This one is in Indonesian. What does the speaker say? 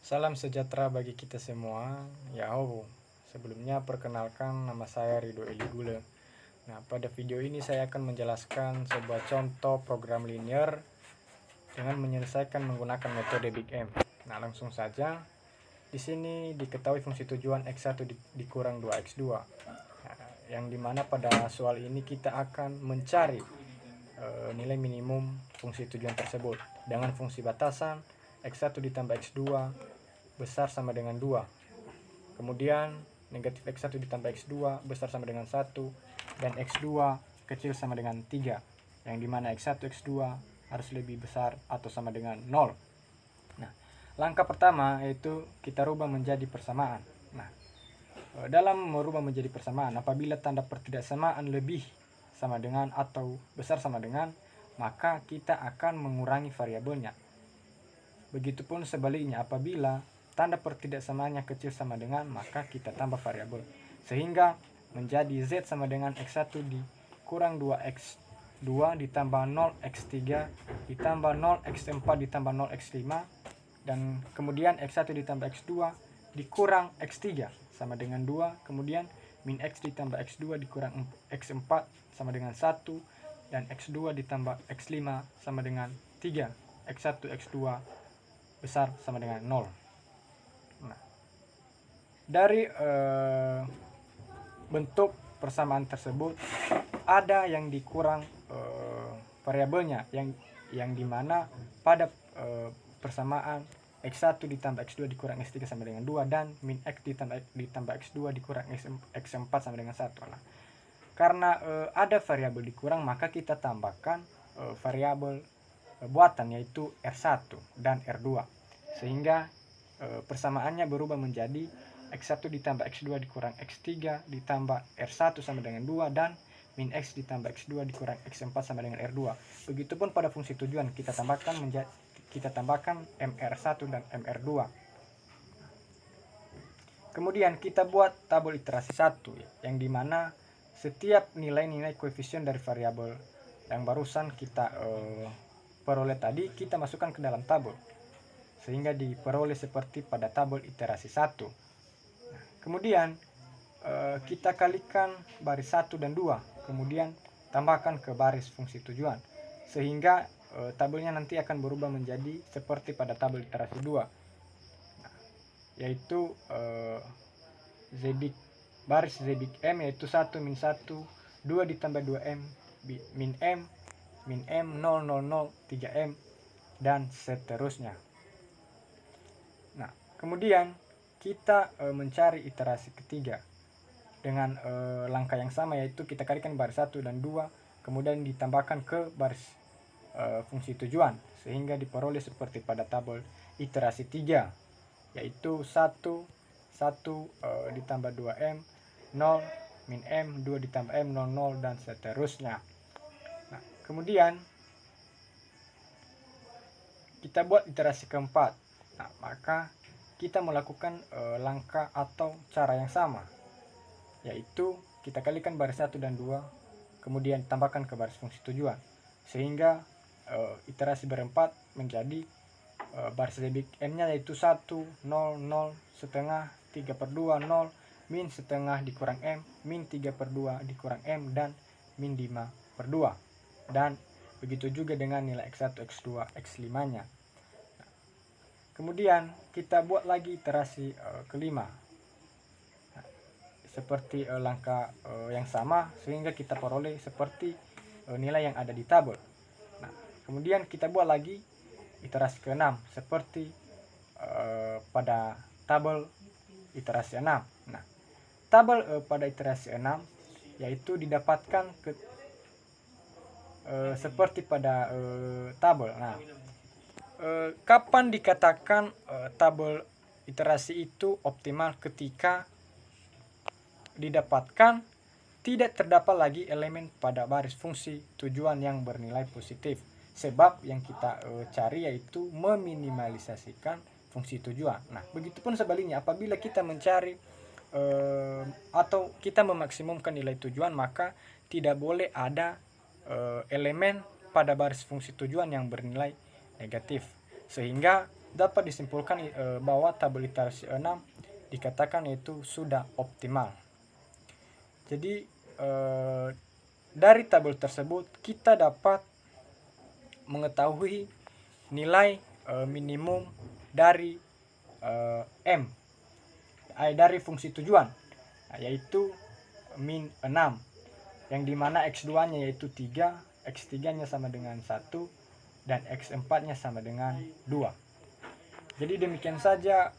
Salam sejahtera bagi kita semua. Sebelumnya perkenalkan nama saya Rido Eli Gule. Nah, pada video ini saya akan menjelaskan sebuah contoh program linear dengan menyelesaikan menggunakan metode Big M. Nah, langsung saja. Di sini diketahui fungsi tujuan x1 dikurang 2x2. Nah, yang dimana pada soal ini kita akan mencari nilai minimum fungsi tujuan tersebut dengan fungsi batasan x1 ditambah x2 besar sama dengan 2. Kemudian negatif x1 ditambah x2 besar sama dengan 1 dan x2 kecil sama dengan 3. Yang dimana x1 x2 harus lebih besar atau sama dengan 0. Nah, langkah pertama yaitu kita rubah menjadi persamaan. Nah, dalam merubah menjadi persamaan, apabila tanda pertidaksamaan lebih sama dengan atau besar sama dengan, maka kita akan mengurangi variabelnya. Begitupun sebaliknya, apabila tanda pertidaksamaannya kecil sama dengan, maka kita tambah variabel. Sehingga menjadi z sama dengan x1 dikurang 2x2 ditambah 0x3 ditambah 0x4 ditambah 0x5 dan kemudian x1 ditambah x2 dikurang x3 sama dengan 2, kemudian min x ditambah x2 dikurang x4 sama dengan 1 dan x2 ditambah x5 sama dengan 3, x1 x2 besar sama dengan 0. Nah, dari bentuk persamaan tersebut ada yang dikurang variabelnya yang dimana pada persamaan x1 ditambah x2 dikurang x3 sama dengan 2 dan min x ditambah x2 dikurang x4 sama dengan 1. Nah, karena ada variabel dikurang, maka kita tambahkan variabel buatan yaitu R1 dan R2 sehingga persamaannya berubah menjadi x1 ditambah x2 dikurang x3 ditambah R1 sama dengan 2 dan min x ditambah x2 dikurang x4 sama dengan R2. Begitupun pada fungsi tujuan kita tambahkan MR1 dan MR2. Kemudian kita buat tabel iterasi 1 yang dimana setiap nilai-nilai koefisien dari variabel yang barusan kita peroleh tadi kita masukkan ke dalam tabel sehingga diperoleh seperti pada tabel iterasi 1. Nah, kemudian kita kalikan baris 1 dan 2, kemudian tambahkan ke baris fungsi tujuan sehingga tabelnya nanti akan berubah menjadi seperti pada tabel iterasi 2. Nah, yaitu baris z big M yaitu 1 min 1 2 ditambah 2M min M 0 0 0 3M dan seterusnya. Nah, kemudian kita mencari iterasi ketiga dengan langkah yang sama yaitu kita kalikan baris 1 dan 2 kemudian ditambahkan ke baris fungsi tujuan sehingga diperoleh seperti pada tabel iterasi 3 yaitu 1 ditambah 2M 0 min M 2 ditambah M 0 0 dan seterusnya. Nah, kemudian kita buat iterasi keempat. Nah, maka kita melakukan langkah atau cara yang sama yaitu kita kalikan baris 1 dan 2 kemudian tambahkan ke baris fungsi tujuan sehingga iterasi berempat menjadi baris big M nya yaitu 1 0 0 setengah 3/2 0 min setengah dikurang M min 3/2 dikurang M dan min 5/2 dan begitu juga dengan nilai x1 x2 x5 nya. Nah, kemudian kita buat lagi iterasi kelima. Nah, seperti langkah yang sama sehingga kita peroleh seperti nilai yang ada di tabel. Nah, kemudian kita buat lagi iterasi ke-6 seperti pada tabel iterasi 6. Nah, tabel pada iterasi 6 yaitu didapatkan seperti pada tabel. Nah, kapan dikatakan tabel iterasi itu optimal? Ketika didapatkan tidak terdapat lagi elemen pada baris fungsi tujuan yang bernilai positif. Sebab yang kita cari yaitu meminimalisasikan fungsi tujuan. Nah, begitupun sebaliknya apabila kita mencari atau kita memaksimumkan nilai tujuan, maka tidak boleh ada elemen pada baris fungsi tujuan yang bernilai negatif. Sehingga dapat disimpulkan bahwa tabel iterasi 6 dikatakan itu sudah optimal. Jadi dari tabel tersebut kita dapat mengetahui nilai minimum dari M dari fungsi tujuan, yaitu min 6, yang dimana X2 nya yaitu 3, X3 nya sama dengan 1, dan X4 nya sama dengan 2. Jadi demikian saja